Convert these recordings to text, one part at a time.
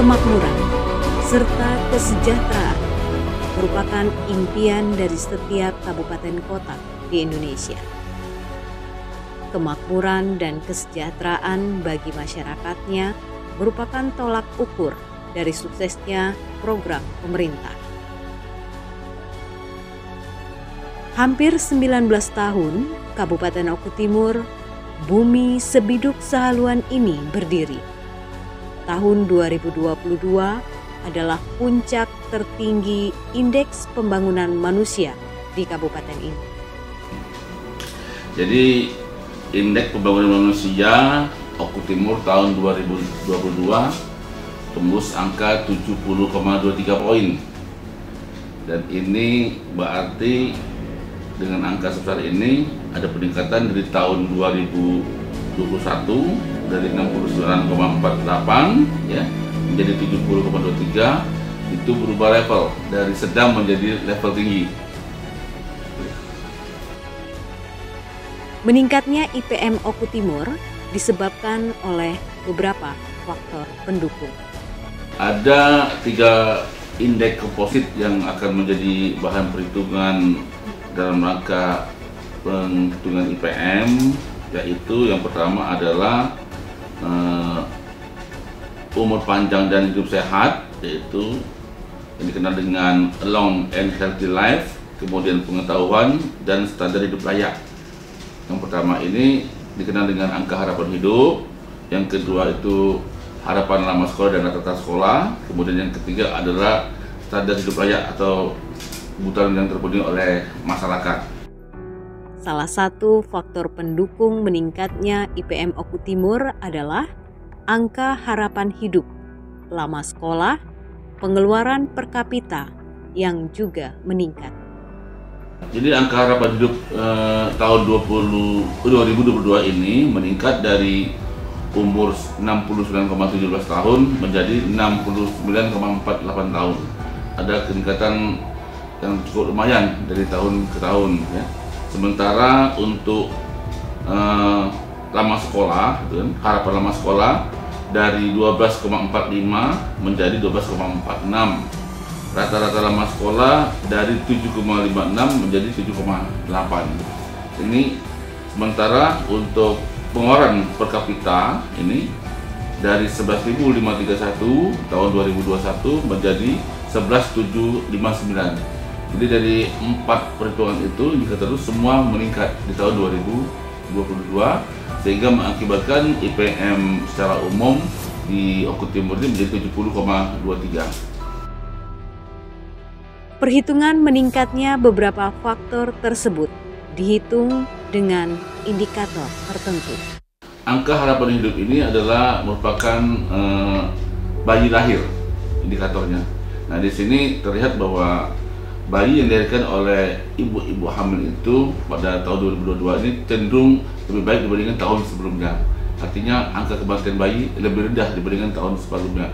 Kemakmuran serta kesejahteraan merupakan impian dari setiap kabupaten kota di Indonesia. Kemakmuran dan kesejahteraan bagi masyarakatnya merupakan tolak ukur dari suksesnya program pemerintah. Hampir 19 tahun Kabupaten Oku Timur, bumi sebiduk sehaluan ini berdiri. Tahun 2022 adalah puncak tertinggi indeks pembangunan manusia di kabupaten ini. Jadi indeks pembangunan manusia Oku Timur tahun 2022 tembus angka 70,23 poin. Dan ini berarti dengan angka sebesar ini ada peningkatan dari tahun 2021 dari 69,48 ya menjadi 70,23. Itu berubah level dari sedang menjadi level tinggi. Meningkatnya IPM Oku Timur disebabkan oleh beberapa faktor pendukung. Ada 3 indeks komposit yang akan menjadi bahan perhitungan dalam rangka penghitungan IPM, yaitu yang pertama adalah umur panjang dan hidup sehat, yaitu yang dikenal dengan long and healthy life, kemudian pengetahuan dan standar hidup layak. Yang pertama ini dikenal dengan angka harapan hidup, yang kedua itu harapan lama sekolah dan rata-rata sekolah, kemudian yang ketiga adalah standar hidup layak atau kebutuhan yang terpenuhi oleh masyarakat. Salah satu faktor pendukung meningkatnya IPM Oku Timur adalah angka harapan hidup, lama sekolah, pengeluaran per kapita yang juga meningkat. Jadi angka harapan hidup tahun 2022 ini meningkat dari umur 69,17 tahun menjadi 69,48 tahun. Ada peningkatan yang cukup lumayan dari tahun ke tahun ya. Sementara untuk lama sekolah, harapan lama sekolah dari 12,45 menjadi 12,46. Rata-rata lama sekolah dari 7,56 menjadi 7,8. Ini sementara untuk pengeluaran per kapita ini dari 11.531 tahun 2021 menjadi 11.759. Jadi dari 4 perhitungan itu indikator semua meningkat di tahun 2022 sehingga mengakibatkan IPM secara umum di Oku Timur ini menjadi 70,23. Perhitungan meningkatnya beberapa faktor tersebut dihitung dengan indikator tertentu. Angka harapan hidup ini adalah merupakan bayi lahir indikatornya. Nah, di sini terlihat bahwa bayi yang dilahirkan oleh ibu-ibu hamil itu pada tahun 2022 ini cenderung lebih baik dibandingkan tahun sebelumnya. Artinya angka kematian bayi lebih rendah dibandingkan tahun sebelumnya.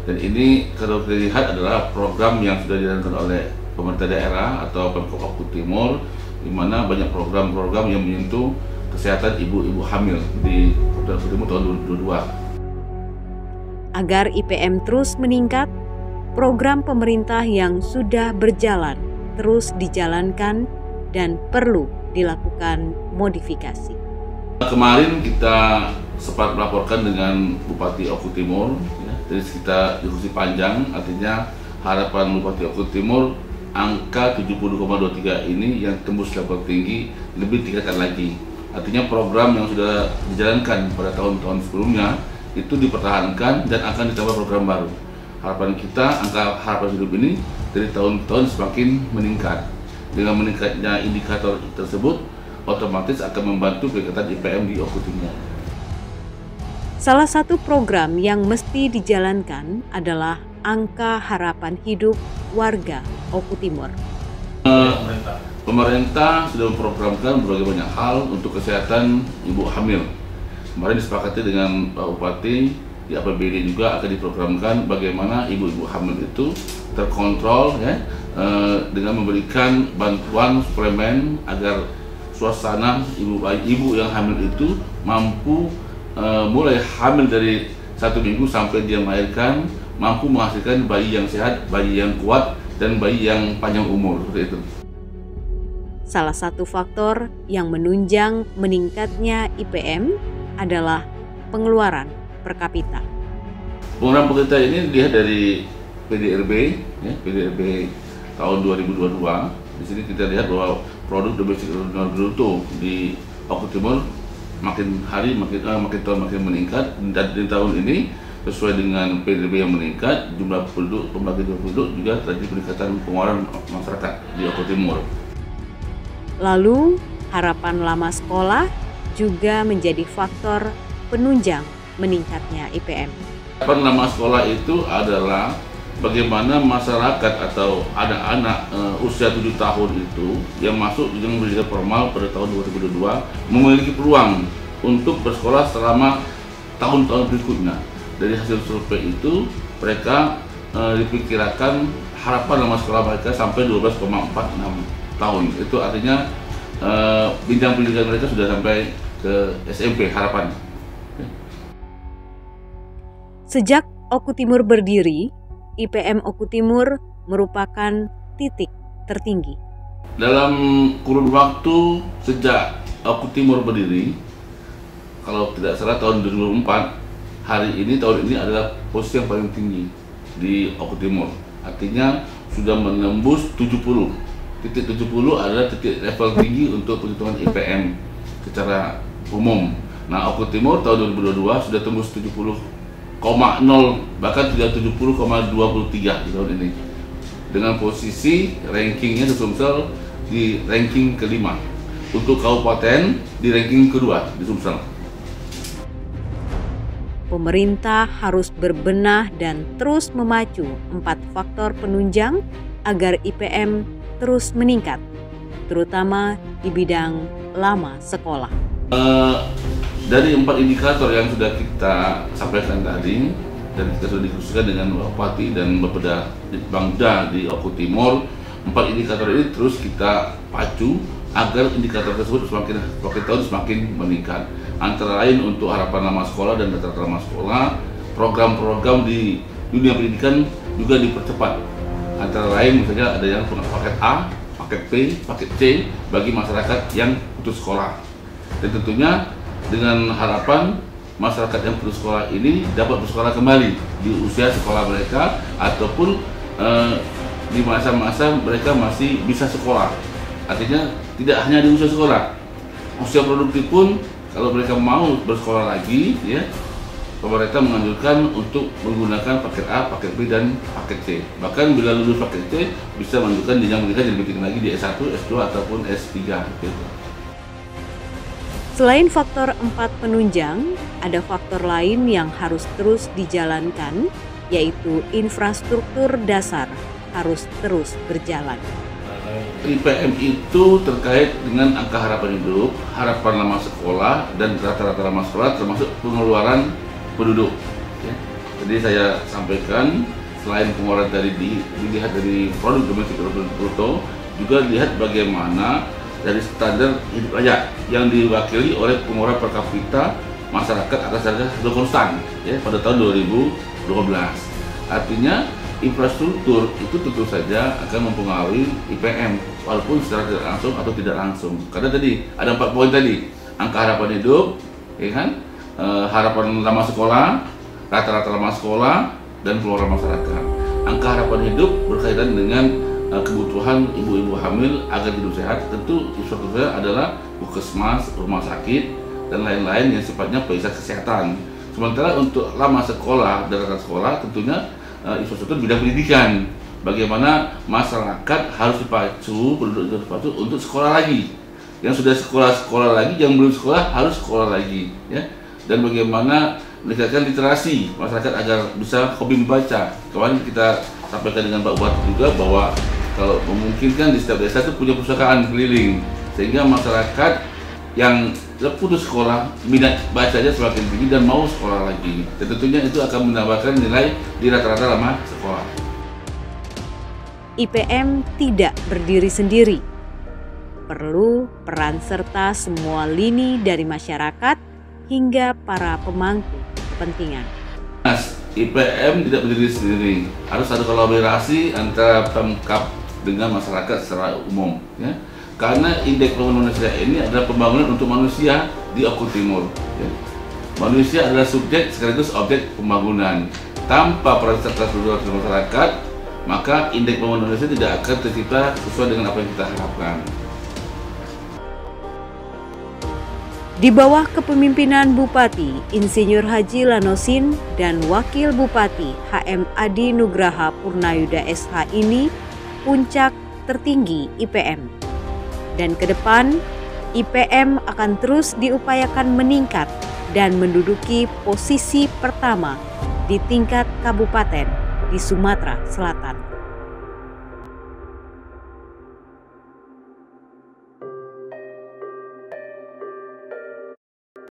Dan ini kalau dilihat adalah program yang sudah dijalankan oleh pemerintah daerah atau Pemkab Oku Timur, di mana banyak program-program yang menyentuh kesehatan ibu-ibu hamil di Oku Timur tahun 2022. Agar IPM terus meningkat, program pemerintah yang sudah berjalan terus dijalankan dan perlu dilakukan modifikasi. Kemarin kita sempat melaporkan dengan Bupati Oku Timur, ya, dari kita diskusi panjang, artinya harapan Bupati Oku Timur angka 70,23 ini yang tembus level tinggi lebih tingkatkan lagi. Artinya program yang sudah dijalankan pada tahun-tahun sebelumnya itu dipertahankan dan akan ditambah program baru. Harapan kita angka harapan hidup ini dari tahun-tahun semakin meningkat. Dengan meningkatnya indikator tersebut otomatis akan membantu peningkatan IPM di Oku Timur. Salah satu program yang mesti dijalankan adalah angka harapan hidup warga Oku Timur. Pemerintah sudah memprogramkan berbagai banyak hal untuk kesehatan ibu hamil. Kemarin disepakati dengan Pak Bupati, di APBD juga akan diprogramkan bagaimana ibu-ibu hamil itu terkontrol ya, dengan memberikan bantuan suplemen agar suasana ibu yang hamil itu mampu mulai hamil dari 1 minggu sampai dia melahirkan mampu menghasilkan bayi yang sehat, bayi yang kuat, dan bayi yang panjang umur, seperti itu. Salah satu faktor yang menunjang meningkatnya IPM adalah pengeluaran per kapita. Pengeluaran per kapita ini dilihat dari PDRB, PDRB tahun 2022. Di sini kita lihat bahwa produk domestik bruto di Oku Timur makin hari makin tahun makin meningkat, dan di tahun ini sesuai dengan PDB yang meningkat, jumlah pembagian penduduk juga terjadi peningkatan pengeluaran masyarakat di Oku Timur. Lalu, harapan lama sekolah juga menjadi faktor penunjang meningkatnya IPM. Harapan lama sekolah itu adalah bagaimana masyarakat atau anak-anak usia 7 tahun itu yang masuk jenjang pendidikan formal pada tahun 2022 memiliki peluang untuk bersekolah selama tahun-tahun berikutnya. Dari hasil survei itu, mereka diperkirakan harapan lama sekolah mereka sampai 12,46 tahun. Itu artinya bidang pendidikan mereka sudah sampai ke SMP harapan. Sejak Oku Timur berdiri, IPM Oku Timur merupakan titik tertinggi. Dalam kurun waktu sejak Oku Timur berdiri, kalau tidak salah tahun 2004, tahun ini adalah posisi yang paling tinggi di Oku Timur. Artinya sudah menembus 70. Titik 70 adalah titik level tinggi untuk perhitungan IPM secara umum. Nah, Oku Timur tahun 2022 sudah tembus 70,0, bahkan sudah 70,23 di tahun ini. Dengan posisi rankingnya Sumsel di ranking kelima. Untuk kabupaten di ranking kedua di Sumsel. Pemerintah harus berbenah dan terus memacu 4 faktor penunjang agar IPM terus meningkat, terutama di bidang lama sekolah. Dari 4 indikator yang sudah kita sampaikan tadi, dan kita sudah diskusikan dengan Bupati dan Bangda di Oku Timur, 4 indikator ini terus kita pacu agar indikator tersebut semakin tahun semakin meningkat. Antara lain untuk harapan lama sekolah dan rata-rata lama sekolah, program-program di dunia pendidikan juga dipercepat. Antara lain misalnya ada yang paket A, paket B, paket C bagi masyarakat yang putus sekolah. Dan tentunya dengan harapan masyarakat yang putus sekolah ini dapat bersekolah kembali di usia sekolah mereka ataupun di masa-masa mereka masih bisa sekolah. Artinya tidak hanya di usia sekolah, usia produktif pun kalau mereka mau bersekolah lagi, ya, pemerintah menganjurkan untuk menggunakan paket A, paket B, dan paket C. Bahkan bila lulus paket C, bisa menunjukkan jenjang pendidikan yang lebih tinggi lagi di S1, S2, ataupun S3. Gitu. Selain faktor 4 penunjang, ada faktor lain yang harus terus dijalankan, yaitu infrastruktur dasar harus terus berjalan. IPM itu terkait dengan angka harapan hidup, harapan lama sekolah, dan rata-rata lama sekolah termasuk pengeluaran penduduk. Ya. Jadi saya sampaikan selain pengeluaran tadi dilihat dari produk domestik bruto, juga lihat bagaimana dari standar hidup layak yang diwakili oleh pengeluaran per kapita masyarakat atas harga konstan, ya, pada tahun 2012. Artinya infrastruktur itu tentu saja akan mempengaruhi IPM walaupun secara tidak langsung atau tidak langsung. Karena tadi ada 4 poin tadi, angka harapan hidup, ya kan, harapan lama sekolah, rata-rata lama sekolah, dan pengeluaran masyarakat. Angka harapan hidup berkaitan dengan kebutuhan ibu-ibu hamil agar hidup sehat. Tentu infrastrukturnya adalah puskesmas, rumah sakit, dan lain-lain yang sifatnya fasilitas kesehatan. Sementara untuk lama sekolah dan rata sekolah tentunya infrastruktur bidang pendidikan, bagaimana masyarakat harus dipacu, penduduk dipacu untuk sekolah lagi, yang sudah sekolah lagi, yang belum sekolah harus sekolah lagi, ya. Dan bagaimana meningkatkan literasi masyarakat agar bisa hobi membaca. Kemarin kita sampaikan dengan Pak Bupati juga bahwa kalau memungkinkan di setiap desa itu punya perpustakaan keliling, sehingga masyarakat yang putus sekolah, minat bacanya semakin tinggi dan mau sekolah lagi. Dan tentunya itu akan menambahkan nilai di rata-rata lama sekolah. IPM tidak berdiri sendiri. Perlu peran serta semua lini dari masyarakat hingga para pemangku kepentingan. IPM tidak berdiri sendiri, harus ada kolaborasi antara Pemkab dengan masyarakat secara umum, ya. Karena indeks pembangunan manusia ini adalah pembangunan untuk manusia di Oku Timur. Ya. Manusia adalah subjek sekaligus objek pembangunan. Tanpa partisipasi masyarakat, maka indeks pembangunan manusia tidak akan tercipta sesuai dengan apa yang kita harapkan. Di bawah kepemimpinan Bupati Insinyur Haji Lanosin dan Wakil Bupati HM Adi Nugraha Purnayuda SH ini puncak tertinggi IPM. Dan ke depan, IPM akan terus diupayakan meningkat dan menduduki posisi pertama di tingkat kabupaten di Sumatera Selatan.